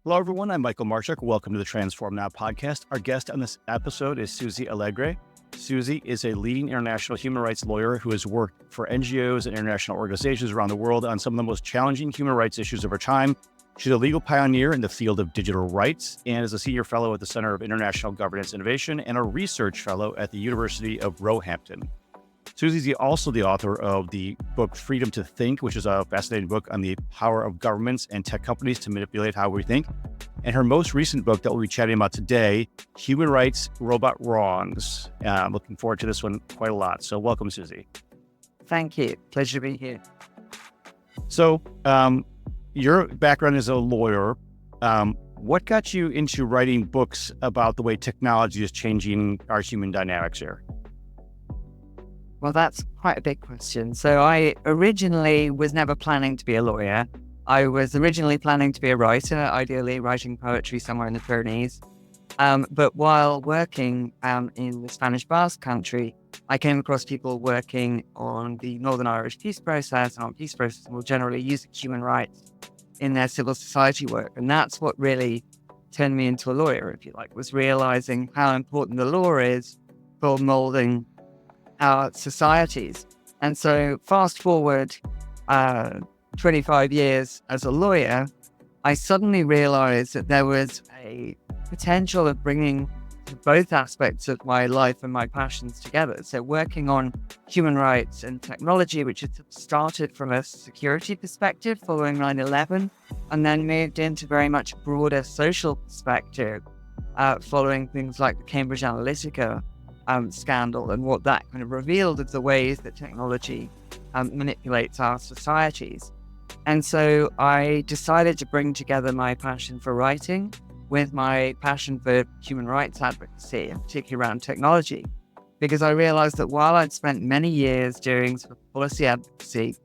Hello, everyone. I'm Michael Marchuk. Welcome to the Transform Now podcast. Our guest on this episode is Susie Alegre. Susie is a leading international human rights lawyer who has worked for NGOs and international organizations around the world on some of the most challenging human rights issues of our time. She's a legal pioneer in the field of digital rights and is a senior fellow at the Center of International Governance Innovation and a research fellow at the University of Roehampton. Susie's also the author of the book Freedom to Think, which is a fascinating book on the power of governments and tech companies to manipulate how we think. And her most recent book that we'll be chatting about today, Human Rights, Robot Wrongs. I'm looking forward to this one quite a lot. So welcome, Susie. Thank you. Pleasure to be here. So your background as a lawyer, what got you into writing books about the way technology is changing our human dynamics here? Well, that's quite a big question. So I originally was never planning to be a lawyer. I was originally planning to be a writer, ideally writing poetry somewhere in the Pyrenees. But while working in the Spanish Basque Country, I came across people working on the Northern Irish peace process and on peace process more generally using human rights in their civil society work. And that's what really turned me into a lawyer, if you like, was realizing how important the law is for molding our societies. And so fast forward 25 years as a lawyer, I suddenly realized that there was a potential of bringing both aspects of my life and my passions together. So working on human rights and technology, which had started from a security perspective following 9/11, and then moved into very much broader social perspective following things like the Cambridge Analytica scandal and what that kind of revealed of the ways that technology manipulates our societies. And so I decided to bring together my passion for writing with my passion for human rights advocacy, and particularly around technology, because I realized that while I'd spent many years doing sort of policy advocacy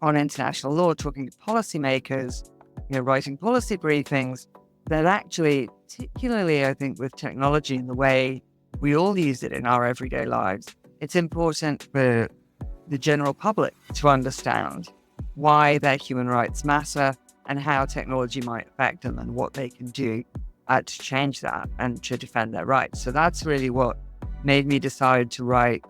on international law, talking to policymakers, writing policy briefings, that actually, particularly I think with technology and the way we all use it in our everyday lives, it's important for the general public to understand why their human rights matter and how technology might affect them and what they can do to change that and to defend their rights. So that's really what made me decide to write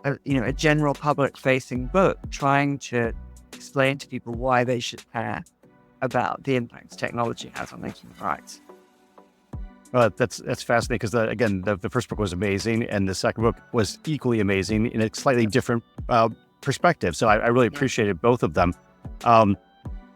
a general public-facing book, trying to explain to people why they should care about the impacts technology has on their human rights. That's fascinating because, again, the first book was amazing and the second book was equally amazing in a slightly different perspective. So I really appreciated both of them.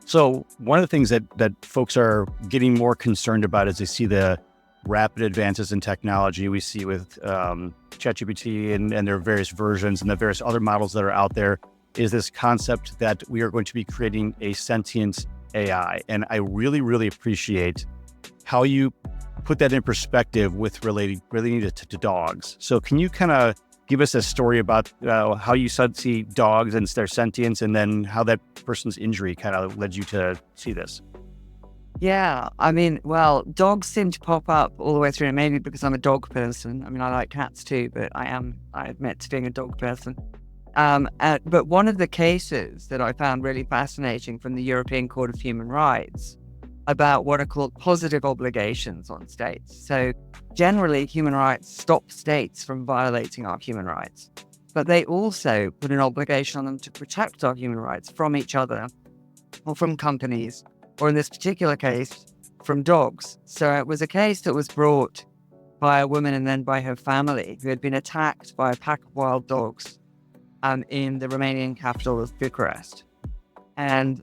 So one of the things that folks are getting more concerned about as they see the rapid advances in technology we see with ChatGPT and their various versions and the various other models that are out there is this concept that we are going to be creating a sentient AI. And I really, really appreciate how you put that in perspective with relating it to dogs. So can you kind of give us a story about how you see dogs and their sentience, and then how that person's injury kind of led you to see this? Yeah, I mean, well, dogs seem to pop up all the way through, maybe because I'm a dog person. I mean, I like cats too, but I admit to being a dog person. But one of the cases that I found really fascinating from the European Court of Human Rights about what are called positive obligations on states. So generally, human rights stop states from violating our human rights, but they also put an obligation on them to protect our human rights from each other or from companies, or in this particular case, from dogs. So it was a case that was brought by a woman and then by her family who had been attacked by a pack of wild dogs in the Romanian capital of Bucharest. And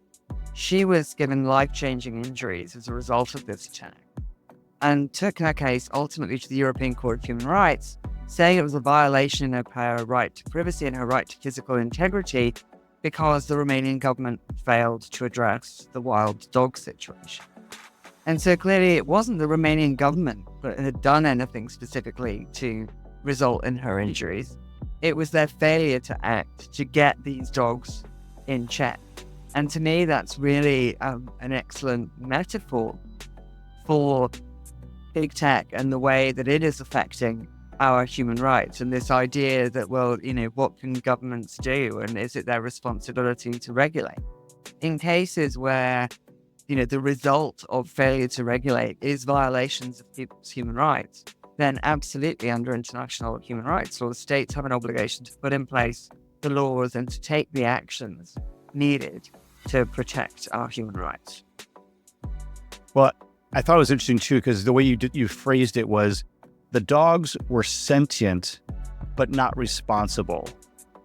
she was given life-changing injuries as a result of this attack and took her case ultimately to the European Court of Human Rights, saying it was a violation of her right to privacy and her right to physical integrity because the Romanian government failed to address the wild dog situation. And so clearly it wasn't the Romanian government that had done anything specifically to result in her injuries. It was their failure to act to get these dogs in check. And to me, that's really an excellent metaphor for big tech and the way that it is affecting our human rights, and this idea that, well, what can governments do, and is it their responsibility to regulate? In cases where the result of failure to regulate is violations of people's human rights, then absolutely under international human rights law, states have an obligation to put in place the laws and to take the actions needed to protect our human rights. Well, I thought it was interesting too, because the way you phrased it was the dogs were sentient, but not responsible.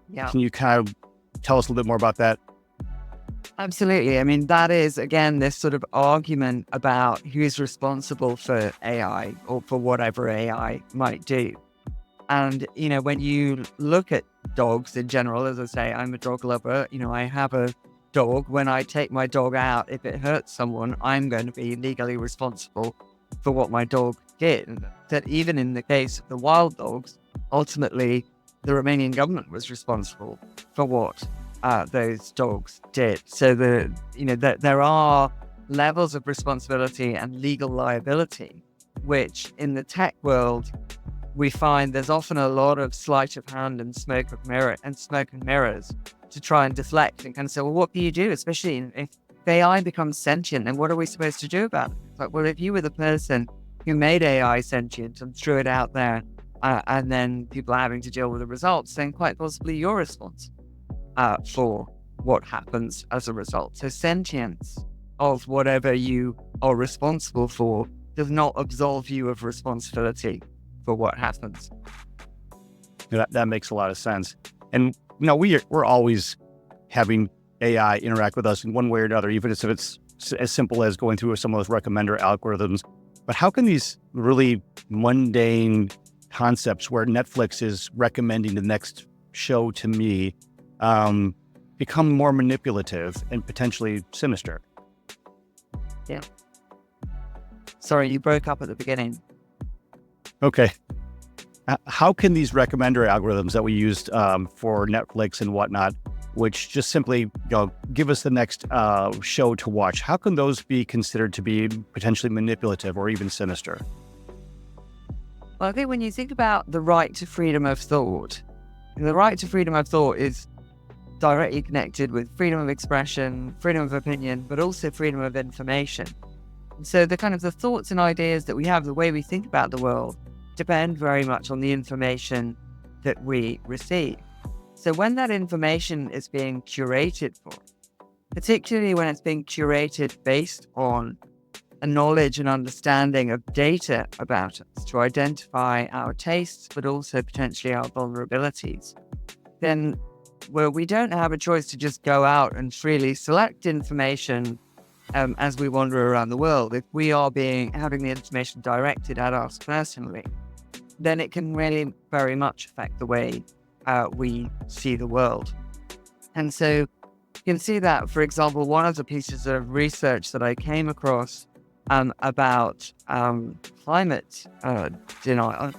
Yeah. Can you kind of tell us a little bit more about that? Absolutely. I mean, that is, again, this sort of argument about who's responsible for AI or for whatever AI might do. And, when you look at dogs in general, as I say, I'm a dog lover, I have a dog. When I take my dog out, if it hurts someone, I'm going to be legally responsible for what my dog did. That even in the case of the wild dogs, ultimately, the Romanian government was responsible for what those dogs did. So there are levels of responsibility and legal liability, which in the tech world, we find there's often a lot of sleight of hand and smoke and mirrors to try and deflect and kind of say, well, what do you do? Especially if AI becomes sentient, then what are we supposed to do about it? It's like, well, if you were the person who made AI sentient and threw it out there, and then people are having to deal with the results, then quite possibly you're responsible for what happens as a result. So sentience of whatever you are responsible for does not absolve you of responsibility for what happens. That makes a lot of sense. And we're always having AI interact with us in one way or another, even if it's as simple as going through some of those recommender algorithms. But how can these really mundane concepts where Netflix is recommending the next show to me become more manipulative and potentially sinister? Yeah. Sorry, you broke up at the beginning. Okay. How can these recommender algorithms that we used for Netflix and whatnot, which just simply give us the next show to watch, how can those be considered to be potentially manipulative or even sinister? Well, I think when you think about the right to freedom of thought, the right to freedom of thought is directly connected with freedom of expression, freedom of opinion, but also freedom of information. And so the thoughts and ideas that we have, the way we think about the world, depend very much on the information that we receive. So when that information is being curated for, particularly when it's being curated based on a knowledge and understanding of data about us to identify our tastes, but also potentially our vulnerabilities, then we don't have a choice to just go out and freely select information as we wander around the world. If we are having the information directed at us personally, then it can really very much affect the way we see the world. And so you can see that, for example, one of the pieces of research that I came across about climate denial.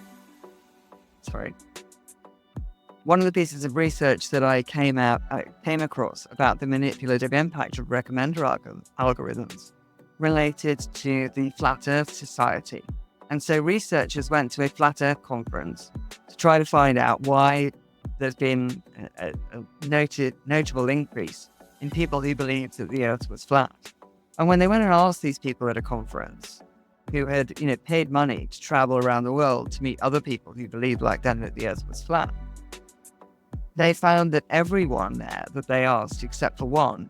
One of the pieces of research that I came across about the manipulative impact of recommender algorithms related to the Flat Earth Society. And so researchers went to a Flat Earth conference to try to find out why there's been a notable increase in people who believed that the Earth was flat. And when they went and asked these people at a conference who had paid money to travel around the world to meet other people who believed like them that the Earth was flat, they found that everyone there that they asked, except for one,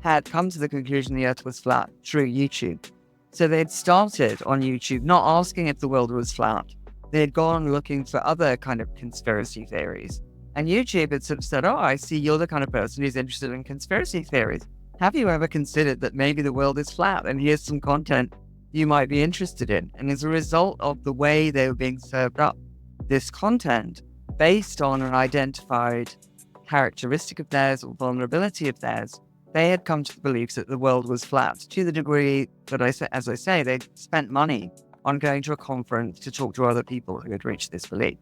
had come to the conclusion the Earth was flat through YouTube. So they'd started on YouTube not asking if the world was flat. They had gone looking for other kind of conspiracy theories. And YouTube had sort of said, oh, I see you're the kind of person who's interested in conspiracy theories. Have you ever considered that maybe the world is flat and here's some content you might be interested in? And as a result of the way they were being served up this content based on an identified characteristic of theirs or vulnerability of theirs, they had come to the belief that the world was flat to the degree that, as I say, they spent money on going to a conference to talk to other people who had reached this belief.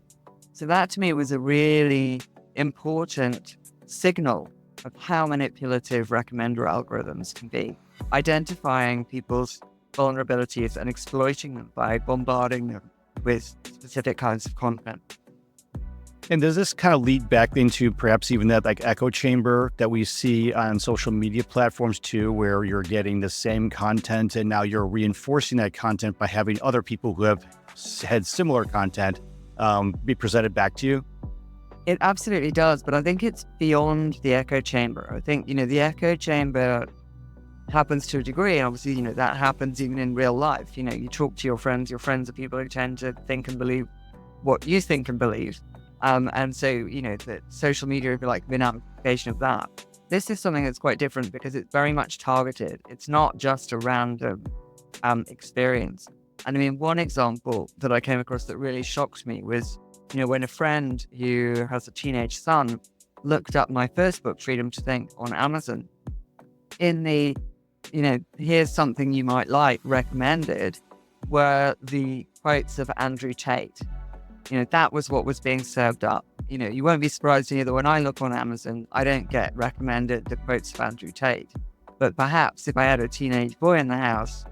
So that to me was a really important signal of how manipulative recommender algorithms can be, identifying people's vulnerabilities and exploiting them by bombarding them with specific kinds of content. And does this kind of lead back into perhaps even that like echo chamber that we see on social media platforms too, where you're getting the same content and now you're reinforcing that content by having other people who have had similar content be presented back to you? It absolutely does, but I think it's beyond the echo chamber. I think, the echo chamber happens to a degree. Obviously, that happens even in real life. You talk to your friends are people who tend to think and believe what you think and believe. And so, the social media would be like an application of that. This is something that's quite different because it's very much targeted. It's not just a random experience. And I mean, one example that I came across that really shocked me was, when a friend who has a teenage son looked up my first book, Freedom to Think, on Amazon. In the, here's something you might like, recommended, were the quotes of Andrew Tate. That was what was being served up. You won't be surprised to hear that when I look on Amazon, I don't get recommended the quotes of Andrew Tate. But perhaps if I had a teenage boy in the house,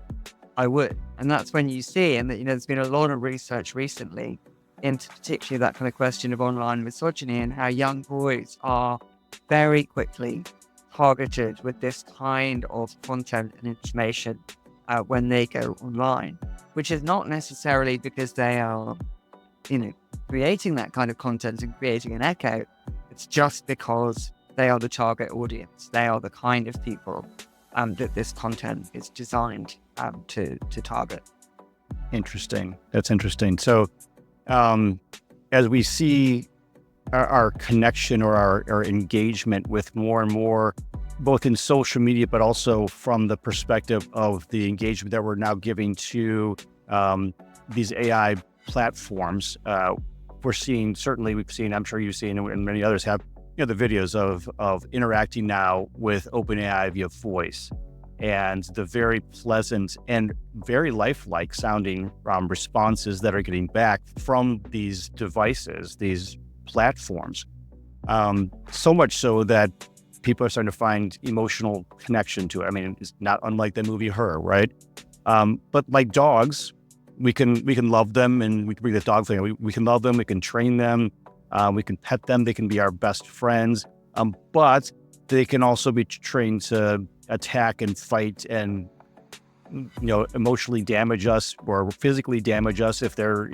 I would. And that's when you see, and that, there's been a lot of research recently into particularly that kind of question of online misogyny and how young boys are very quickly targeted with this kind of content and information when they go online, which is not necessarily because they are creating that kind of content and creating an echo. It's just because they are the target audience. They are the kind of people that this content is designed to target. Interesting. That's interesting. So as we see our connection or our engagement with more and more, both in social media, but also from the perspective of the engagement that we're now giving to these AI platforms, we've seen, I'm sure you've seen, and many others have, the videos of interacting now with OpenAI via voice, and the very pleasant and very lifelike sounding responses that are getting back from these devices, these platforms. So much so that people are starting to find emotional connection to it. I mean, it's not unlike the movie Her, right? But like dogs, we can love them, and we can bring the dog thing. We can love them, we can train them, we can pet them, they can be our best friends. But they can also be trained to attack and fight and, emotionally damage us or physically damage us if they're,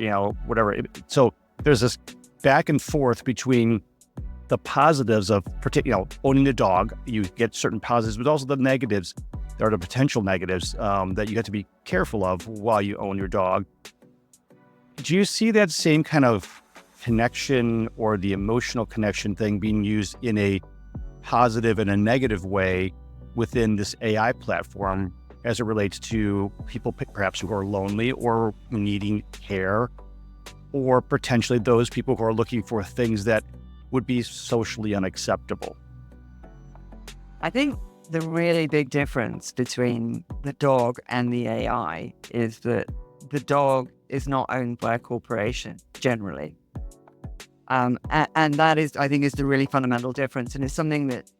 whatever. So there's this back and forth between the positives of, owning a dog. You get certain positives, but also the negatives. There are the potential negatives that you have to be careful of while you own your dog. Do you see that same kind of connection or the emotional connection thing being used in a positive and a negative way within this AI platform as it relates to people perhaps who are lonely or needing care, or potentially those people who are looking for things that would be socially unacceptable? I think the really big difference between the dog and the AI is that the dog is not owned by a corporation generally. And that is, I think, is the really fundamental difference. And it's something that,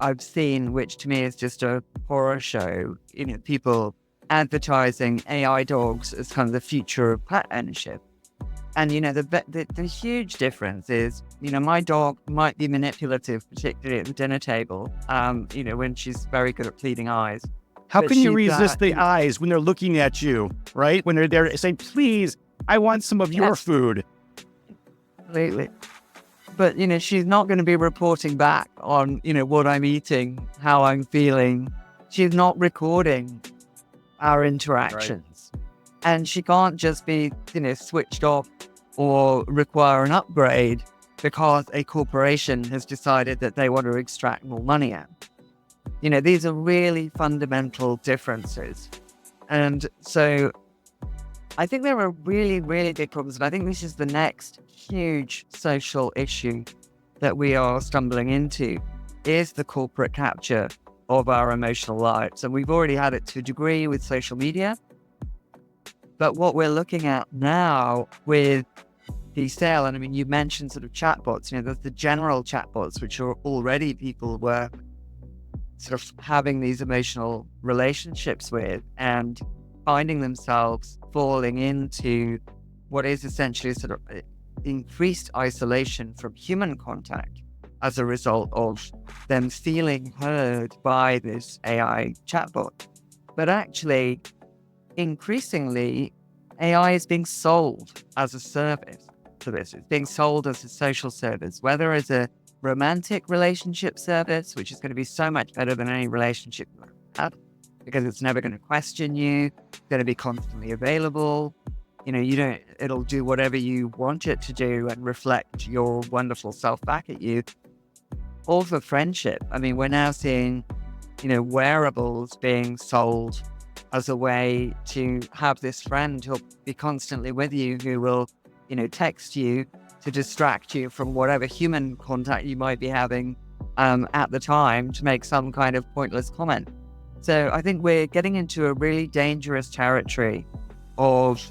I've seen, which to me is just a horror show, people advertising AI dogs as kind of the future of pet ownership. And, the huge difference is, my dog might be manipulative, particularly at the dinner table, when she's very good at pleading eyes. How can you resist the eyes when they're looking at you, right? When they're there saying, please, I want some of your food. Completely. But, she's not going to be reporting back on, what I'm eating, how I'm feeling. She's not recording our interactions. Right. And she can't just be, switched off or require an upgrade because a corporation has decided that they want to extract more money out. These are really fundamental differences. And so I think there are really, really big problems. And I think this is the next huge social issue that we are stumbling into, is the corporate capture of our emotional lives. And we've already had it to a degree with social media. But what we're looking at now with the sale, and I mean, you mentioned sort of chatbots, there's the general chatbots, which are already people were sort of having these emotional relationships with and finding themselves falling into what is essentially sort of increased isolation from human contact as a result of them feeling heard by this AI chatbot. But actually, increasingly, AI is being sold as a service to this. It's being sold as a social service, whether as a romantic relationship service, which is going to be so much better than any relationship you have, because it's never going to question you, it's going to be constantly available. It'll do whatever you want it to do and reflect your wonderful self back at you. Or for friendship. I mean, we're now seeing, wearables being sold as a way to have this friend who'll be constantly with you, who will, text you to distract you from whatever human contact you might be having at the time to make some kind of pointless comment. So I think we're getting into a really dangerous territory of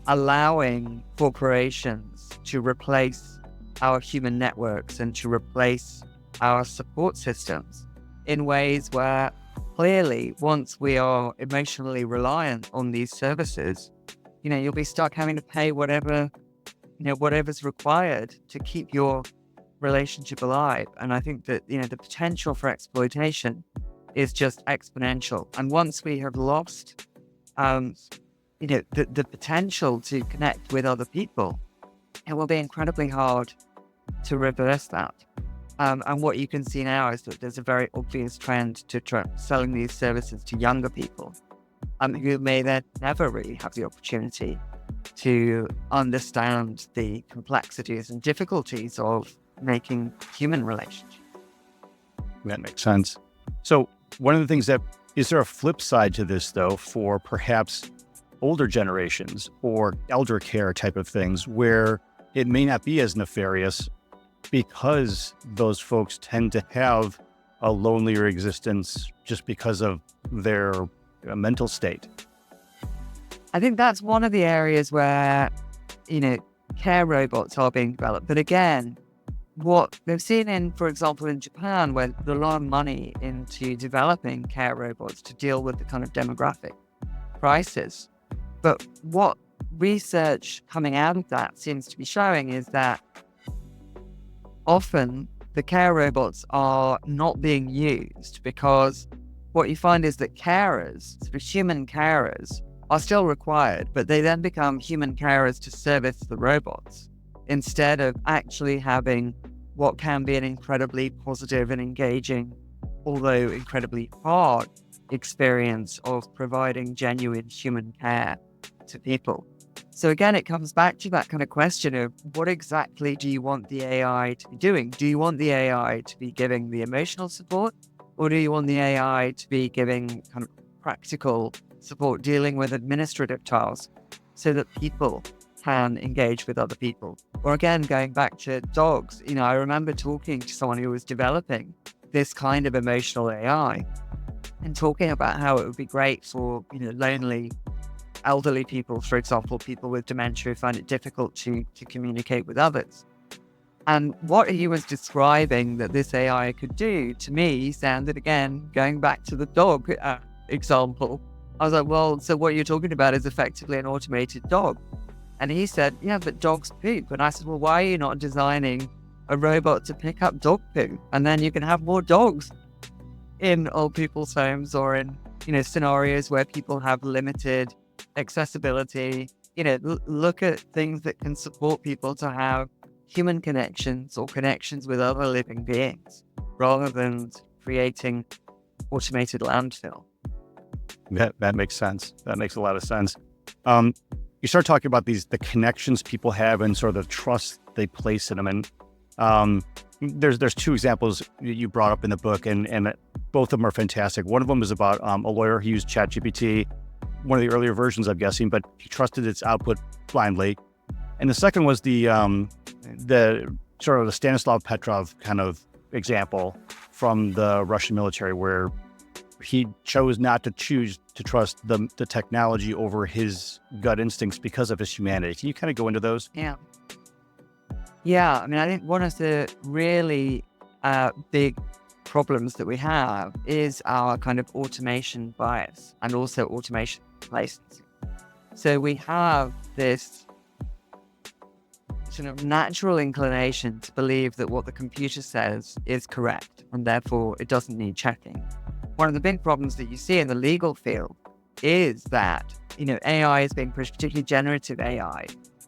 allowing corporations to replace our human networks and to replace our support systems in ways where clearly, once we are emotionally reliant on these services, you'll be stuck having to pay whatever's required to keep your relationship alive. And I think that, the potential for exploitation is just exponential. And once we have lost, the potential to connect with other people, it will be incredibly hard to reverse that. And what you can see now is that there's a very obvious trend to selling these services to younger people who may then never really have the opportunity to understand the complexities and difficulties of making human relationships. That makes sense. So one of the things is there a flip side to this, though, for perhaps older generations or elder care type of things where it may not be as nefarious because those folks tend to have a lonelier existence just because of their mental state? I think that's one of the areas where, care robots are being developed. But again, what they've seen for example, in Japan, where there's a lot of money into developing care robots to deal with the kind of demographic crisis. But what research coming out of that seems to be showing is that often the care robots are not being used because what you find is that carers, sort of human carers, are still required, but they then become human carers to service the robots instead of actually having what can be an incredibly positive and engaging, although incredibly hard experience of providing genuine human care to people. So again, it comes back to that kind of question of what exactly do you want the AI to be doing? Do you want the AI to be giving the emotional support, or do you want the AI to be giving kind of practical support dealing with administrative tasks so that people can engage with other people? Or again, going back to dogs, I remember talking to someone who was developing this kind of emotional AI and talking about how it would be great for, lonely elderly people, for example, people with dementia who find it difficult to communicate with others. And what he was describing that this AI could do to me sounded, again, going back to the dog example. I was like, well, so what you're talking about is effectively an automated dog. And he said, yeah, but dogs poop. And I said, well, why are you not designing a robot to pick up dog poo? And then you can have more dogs in old people's homes or in, scenarios where people have limited accessibility. Look at things that can support people to have human connections or connections with other living beings rather than creating automated landfill. That makes sense. That makes a lot of sense. You start talking about the connections people have and sort of the trust they place in them. And there's two examples you brought up in the book, and both of them are fantastic. One of them is about a lawyer who used ChatGPT, one of the earlier versions, I'm guessing, but he trusted its output blindly. And the second was the sort of the Stanislav Petrov kind of example from the Russian military, where he chose not to choose to trust the technology over his gut instincts because of his humanity. Can you kind of go into those? Yeah. I mean, I think one of the really big problems that we have is our kind of automation bias and also automation complacency. So we have this sort of natural inclination to believe that what the computer says is correct, and therefore it doesn't need checking. One of the big problems that you see in the legal field is that, AI is being pushed, particularly generative AI,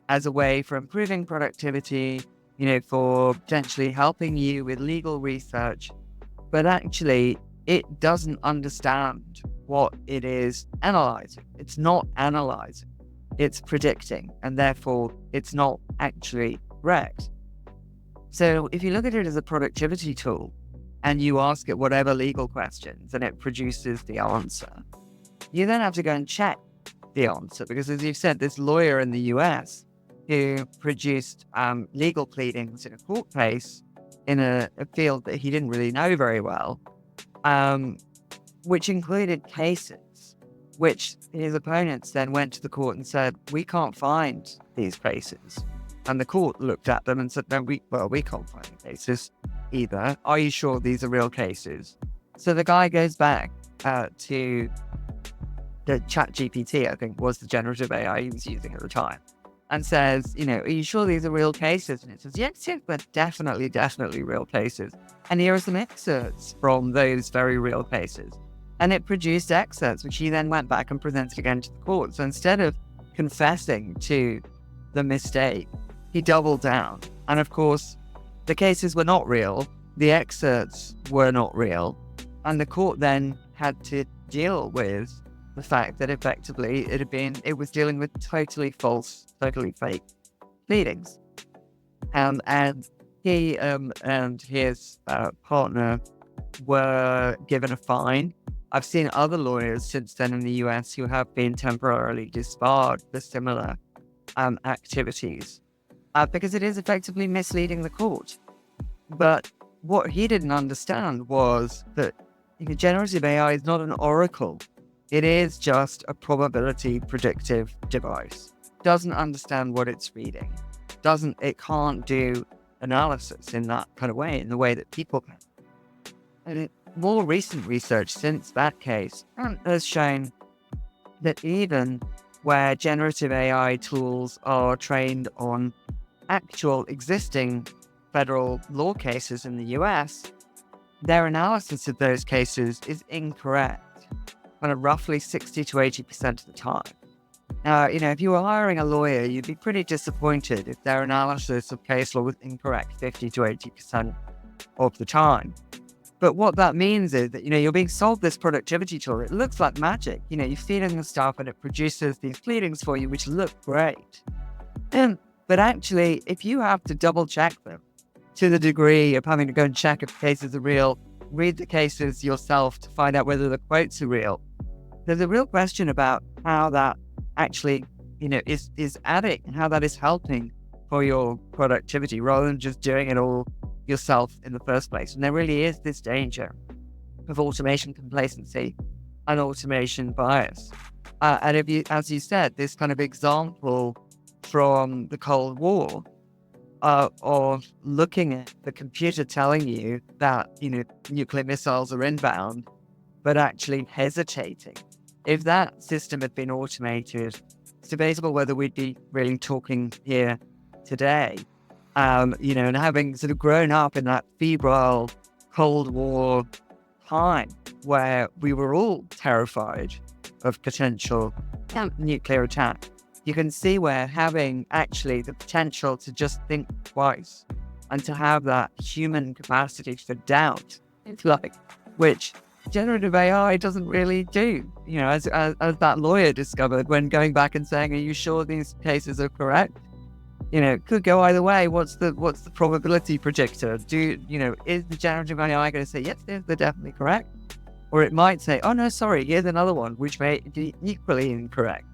as a way for improving productivity, for potentially helping you with legal research. But actually, it doesn't understand what it is analyzing. It's not analyzing, it's predicting, and therefore it's not actually correct. So if you look at it as a productivity tool and you ask it whatever legal questions and it produces the answer, you then have to go and check the answer, because as you've said, this lawyer in the US who produced legal pleadings in a court case in a field that he didn't really know very well, which included cases which his opponents then went to the court and said, we can't find these cases. And the court looked at them and said, no, we can't find the cases either. Are you sure these are real cases? So the guy goes back to the ChatGPT, I think was the generative AI he was using at the time, and says, are you sure these are real cases? And it says, yes, but definitely real cases. And here are some excerpts from those very real cases. And it produced excerpts, which he then went back and presented again to the court. So instead of confessing to the mistake, he doubled down. And of course, the cases were not real. The excerpts were not real. And the court then had to deal with the fact that effectively it was dealing with totally false, totally fake pleadings. And he and his partner were given a fine. I've seen other lawyers since then in the US who have been temporarily disbarred for similar activities because it is effectively misleading the court. But what he didn't understand was that generative AI is not an oracle. It is just a probability predictive device. Doesn't understand what it's reading. It can't do analysis in that kind of way, in the way that people can. And more recent research since that case has shown that even where generative AI tools are trained on actual existing federal law cases in the US, their analysis of those cases is incorrect on a roughly 60 to 80% of the time. Now, if you were hiring a lawyer, you'd be pretty disappointed if their analysis of case law was incorrect 50 to 80% of the time. But what that means is that, you're being sold this productivity tool. It looks like magic. You feed in the stuff and it produces these pleadings for you, which look great. But actually, if you have to double check them to the degree of having to go and check if cases are real, read the cases yourself to find out whether the quotes are real, there's a real question about how that actually, is adding and how that is helping for your productivity rather than just doing it all yourself in the first place. And there really is this danger of automation complacency and automation bias. And if you, as you said, this kind of example from the Cold War of looking at the computer telling you that, nuclear missiles are inbound, but actually hesitating. If that system had been automated, it's debatable whether we'd be really talking here today. And having sort of grown up in that febrile Cold War time where we were all terrified of potential nuclear attack, you can see where having actually the potential to just think twice and to have that human capacity for doubt, if you like, which generative AI doesn't really do, as that lawyer discovered when going back and saying, are you sure these cases are correct? It could go either way. What's the probability predictor? Is the generative AI going to say, yes, they're definitely correct? Or it might say, oh no, sorry, here's another one, which may be equally incorrect.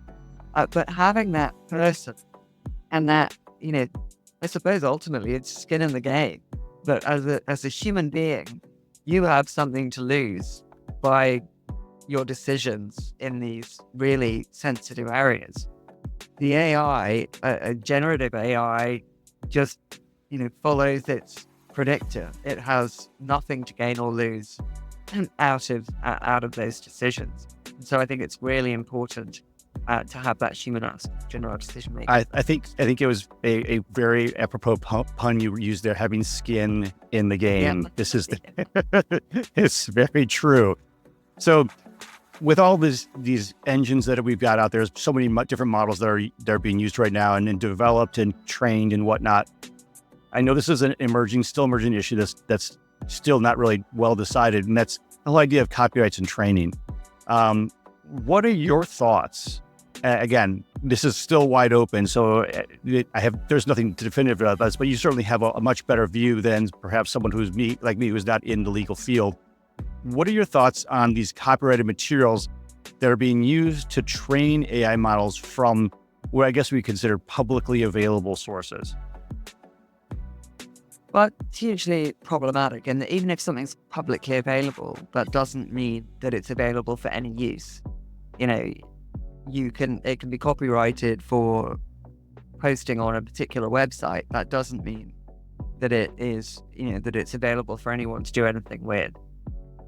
But having that person and that, I suppose ultimately it's skin in the game. But as a human being, you have something to lose by your decisions in these really sensitive areas. The AI, a generative AI, just, follows its predictor. It has nothing to gain or lose out of those decisions. And so I think it's really important to have that human aspect, general decision making. I think it was a very apropos pun you used there, having skin in the game. Yeah. This is it's very true. So with all these engines that we've got out there, there's so many different models that are being used right now and developed and trained and whatnot. I know this is an still emerging issue that's still not really well decided, and that's the whole idea of copyrights and training. What are your thoughts? Again, this is still wide open, so there's nothing definitive about this, but you certainly have a much better view than perhaps someone like me, who's not in the legal field. What are your thoughts on these copyrighted materials that are being used to train AI models from what I guess we consider publicly available sources? Well, it's hugely problematic. And even if something's publicly available, that doesn't mean that it's available for any use. It can be copyrighted for posting on a particular website. That doesn't mean that it is, that it's available for anyone to do anything with.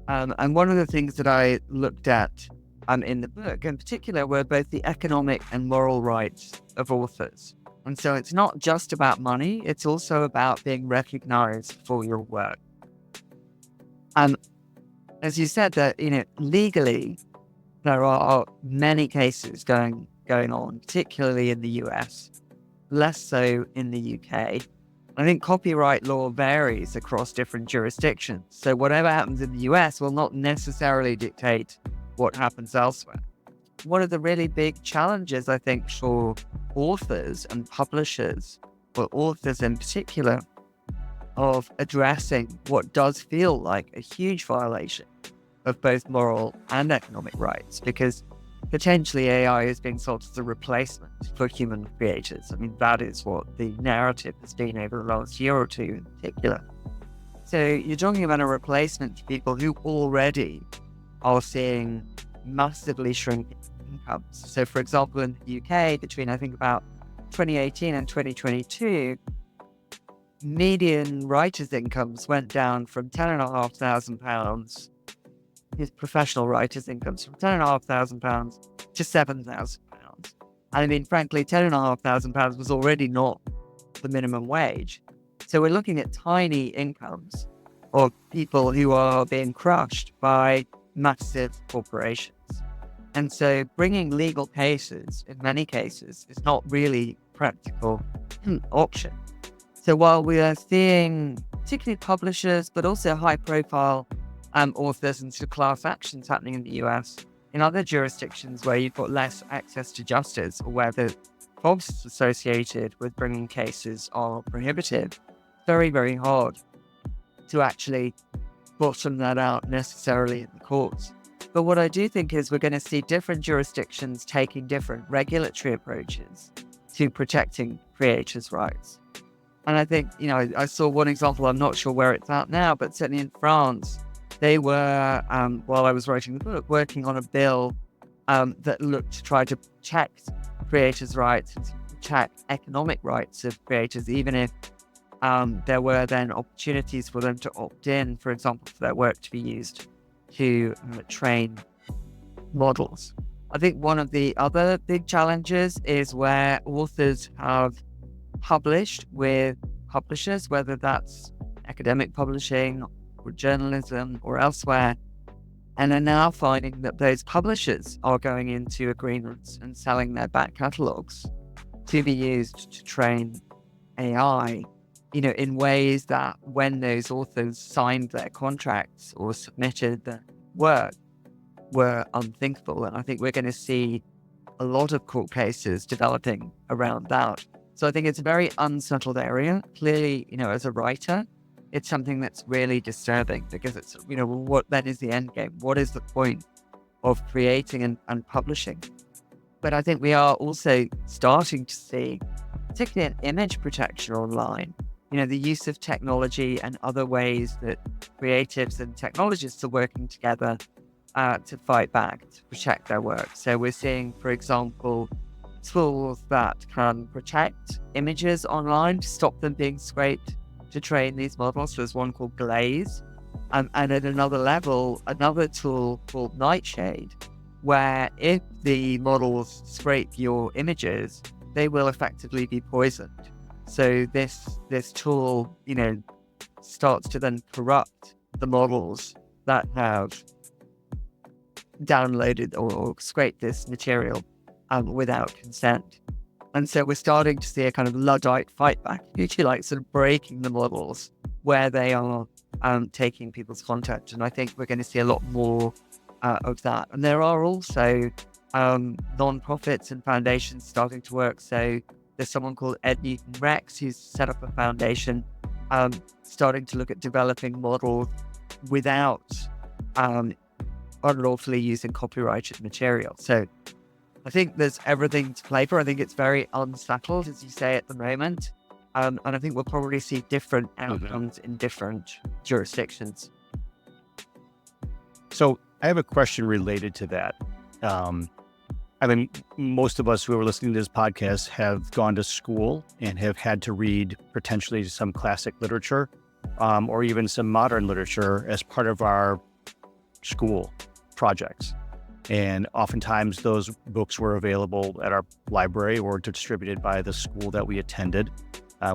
And one of the things that I looked at in the book in particular were both the economic and moral rights of authors. And so it's not just about money, it's also about being recognized for your work. And as you said, that legally, there are many cases going on, particularly in the US, less so in the UK. I think copyright law varies across different jurisdictions. So whatever happens in the US will not necessarily dictate what happens elsewhere. One of the really big challenges, I think, for authors and publishers, or authors in particular, of addressing what does feel like a huge violation of both moral and economic rights, because potentially AI is being sold as a replacement for human creators. I mean, that is what the narrative has been over the last year or two in particular. So you're talking about a replacement for people who already are seeing massively shrinking incomes. So for example, in the UK, between I think about 2018 and 2022, median writers' incomes went down from £10,500, his professional writers' incomes from £10,500 to £7,000. And I mean, frankly, £10,500 was already not the minimum wage. So we're looking at tiny incomes of people who are being crushed by massive corporations. And so bringing legal cases, in many cases, is not really a practical option. So while we are seeing particularly publishers, but also high-profile authors and class actions happening in the US, in other jurisdictions where you've got less access to justice, or where the costs associated with bringing cases are prohibitive, very, very hard to actually bottom that out necessarily in the courts. But what I do think is we're going to see different jurisdictions taking different regulatory approaches to protecting creators' rights. And I think, I saw one example, I'm not sure where it's at now, but certainly in France, they were, while I was writing the book, working on a bill that looked to try to protect creators' rights and protect economic rights of creators, even if there were then opportunities for them to opt in, for example, for their work to be used to train models. I think one of the other big challenges is where authors have published with publishers, whether that's academic publishing or journalism or elsewhere, and are now finding that those publishers are going into agreements and selling their back catalogues to be used to train AI, in ways that when those authors signed their contracts or submitted their work were unthinkable. And I think we're going to see a lot of court cases developing around that. So I think it's a very unsettled area. Clearly, as a writer, it's something that's really disturbing, because it's, what then is the end game? What is the point of creating and publishing? But I think we are also starting to see, particularly in image protection online, the use of technology and other ways that creatives and technologists are working together to fight back, to protect their work. So we're seeing, for example, tools that can protect images online to stop them being scraped to train these models. So there's one called Glaze. And at another level, another tool called Nightshade, where if the models scrape your images, they will effectively be poisoned. So this tool, starts to then corrupt the models that have downloaded or scraped this material without consent. And so we're starting to see a kind of Luddite fight back, if you like, sort of breaking the models where they are taking people's content. And I think we're going to see a lot more of that. And there are also non-profits and foundations starting to work. So there's someone called Ed Newton Rex who's set up a foundation starting to look at developing models without unlawfully using copyrighted material. So I think there's everything to play for. I think it's very unsettled, as you say, at the moment. And I think we'll probably see different outcomes in different jurisdictions. So I have a question related to that. I mean, most of us who are listening to this podcast have gone to school and have had to read potentially some classic literature or even some modern literature as part of our school projects. And oftentimes those books were available at our library or distributed by the school that we attended.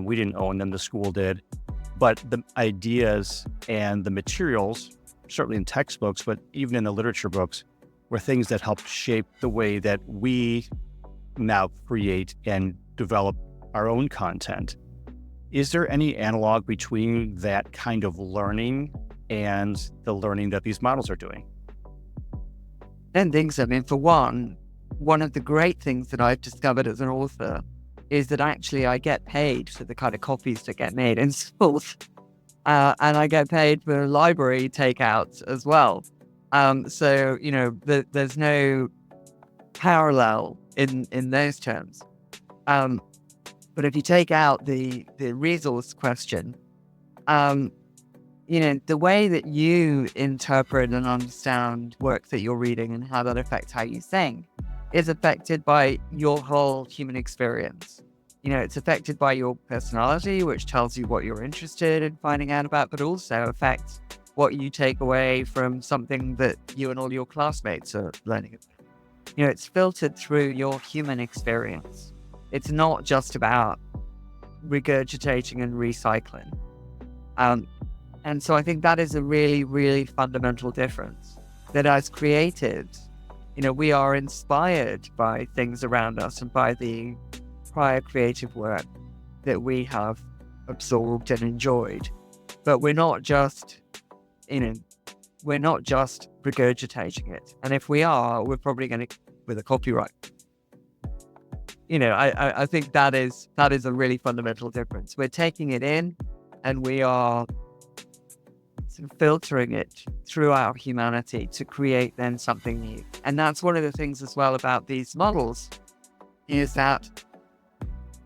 We didn't own them, the school did. But the ideas and the materials, certainly in textbooks, but even in the literature books, were things that helped shape the way that we now create and develop our own content. Is there any analog between that kind of learning and the learning that these models are doing? I don't think so. I mean, for one of the great things that I've discovered as an author is that actually I get paid for the kind of copies that get made in schools. And I get paid for library takeouts as well. So, there's no parallel in those terms. But if you take out the resource question, the way that you interpret and understand work that you're reading and how that affects how you think is affected by your whole human experience. It's affected by your personality, which tells you what you're interested in finding out about, but also affects what you take away from something that you and all your classmates are learning about. It's filtered through your human experience. It's not just about regurgitating and recycling. And so I think that is a really, really fundamental difference. That as creatives, we are inspired by things around us and by the prior creative work that we have absorbed and enjoyed. But we're not just regurgitating it. And if we are, we're probably going to with a copyright. I think that is a really fundamental difference. We're taking it in and we are sort of filtering it through our humanity to create then something new. And that's one of the things as well about these models is that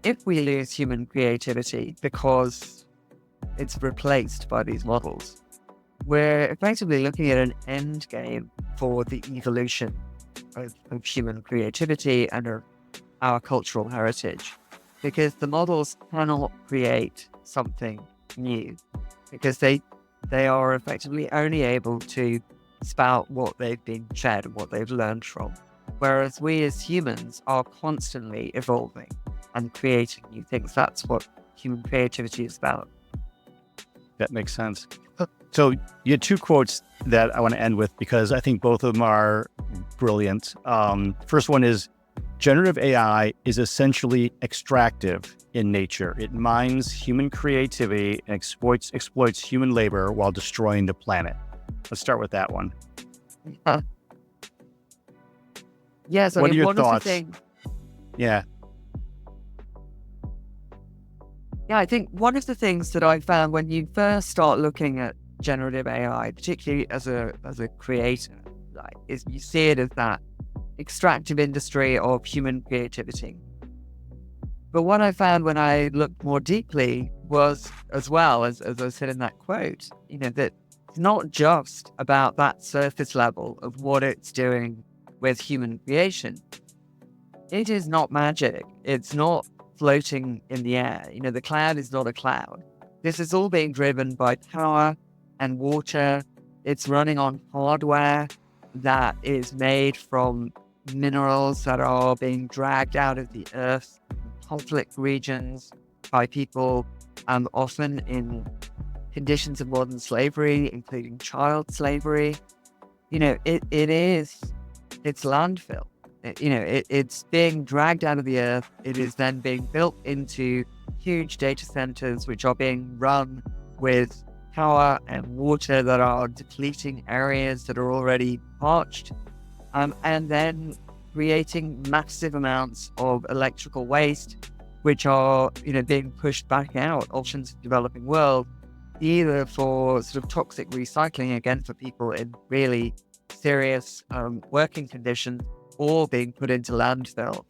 if we lose human creativity because it's replaced by these models, we're effectively looking at an end game for the evolution of human creativity and of our cultural heritage, because the models cannot create something new because they are effectively only able to spout what they've been fed and what they've learned from. Whereas we as humans are constantly evolving and creating new things. That's what human creativity is about. That makes sense. So you had two quotes that I want to end with because I think both of them are brilliant. First one is, generative AI is essentially extractive in nature. It mines human creativity and exploits human labor while destroying the planet. Let's start with that one. Yes, what are your one thoughts? Of the things, Yeah, I think one of the things that I found when you first start looking at generative AI, particularly as a creator, is you see it as that extractive industry of human creativity. But what I found when I looked more deeply was, as well as I said in that quote, that it's not just about that surface level of what it's doing with human creation. It is not magic. It's not floating in the air. The cloud is not a cloud. This is all being driven by power and water. It's running on hardware that is made from minerals that are being dragged out of the earth, conflict regions by people, often in conditions of modern slavery, including child slavery. It's landfill. It's being dragged out of the earth. It is then being built into huge data centers, which are being run with power and water that are depleting areas that are already parched, and then creating massive amounts of electrical waste, which are, being pushed back out options of the developing world, either for sort of toxic recycling, again, for people in really serious working conditions, or being put into landfill,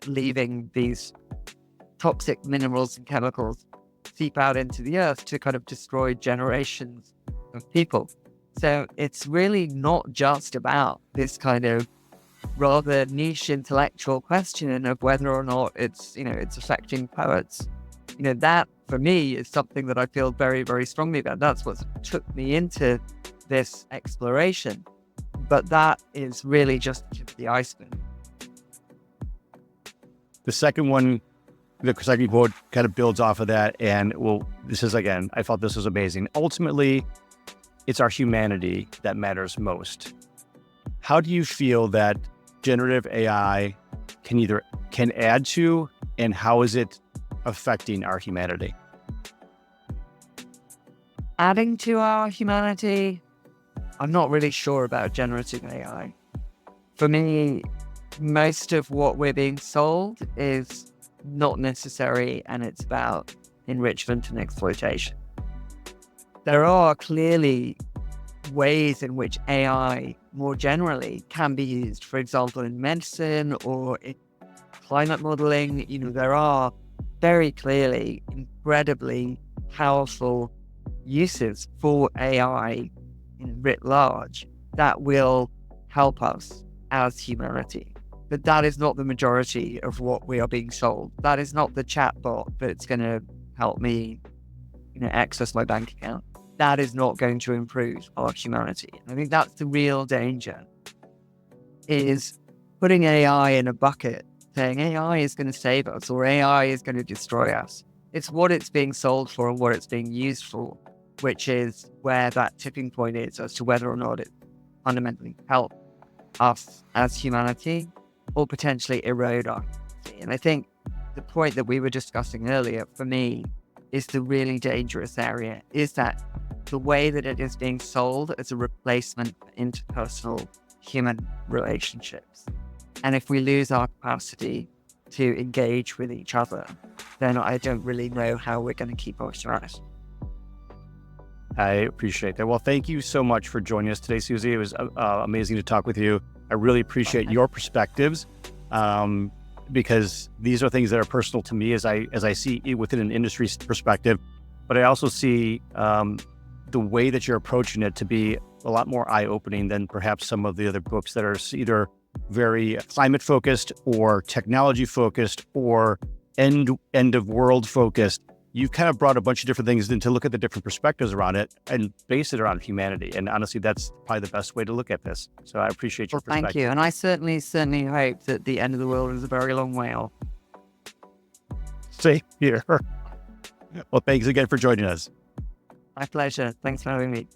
leaving these toxic minerals and chemicals seep out into the earth to kind of destroy generations of people. So it's really not just about this kind of rather niche intellectual question of whether or not it's affecting poets. That for me is something that I feel very, very strongly about. That's what took me into this exploration. But that is really just the tip of the iceberg. The second one, the second quote kind of builds off of that. And this is, again, I thought this was amazing. Ultimately, it's our humanity that matters most. How do you feel that generative AI can add to, and how is it affecting our humanity? Adding to our humanity, I'm not really sure about generative AI. For me, most of what we're being sold is not necessary, and it's about enrichment and exploitation. There are clearly ways in which AI more generally can be used, for example, in medicine or in climate modeling. There are very clearly incredibly powerful uses for AI writ large that will help us as humanity. But that is not the majority of what we are being sold. That is not the chatbot that's going to help me, access my bank account. That is not going to improve our humanity. I think that's the real danger, is putting AI in a bucket, saying AI is going to save us or AI is going to destroy us. It's what it's being sold for and what it's being used for, which is where that tipping point is as to whether or not it fundamentally helps us as humanity or potentially erode our humanity. And I think the point that we were discussing earlier, for me, is the really dangerous area, is that the way that it is being sold as a replacement for interpersonal human relationships. And if we lose our capacity to engage with each other, then I don't really know how we're going to keep our humanity. I appreciate that. Well, thank you so much for joining us today, Susie. It was amazing to talk with you. I really appreciate your perspectives, because these are things that are personal to me as I see it within an industry perspective. But I also see the way that you're approaching it to be a lot more eye-opening than perhaps some of the other books that are either very climate-focused or technology-focused or end of world focused. You've kind of brought a bunch of different things in to look at the different perspectives around it and base it around humanity. And honestly, that's probably the best way to look at this. So I appreciate your perspective. Thank you. And I certainly hope that the end of the world is a very long way off. Same here. Well, thanks again for joining us. My pleasure. Thanks for having me.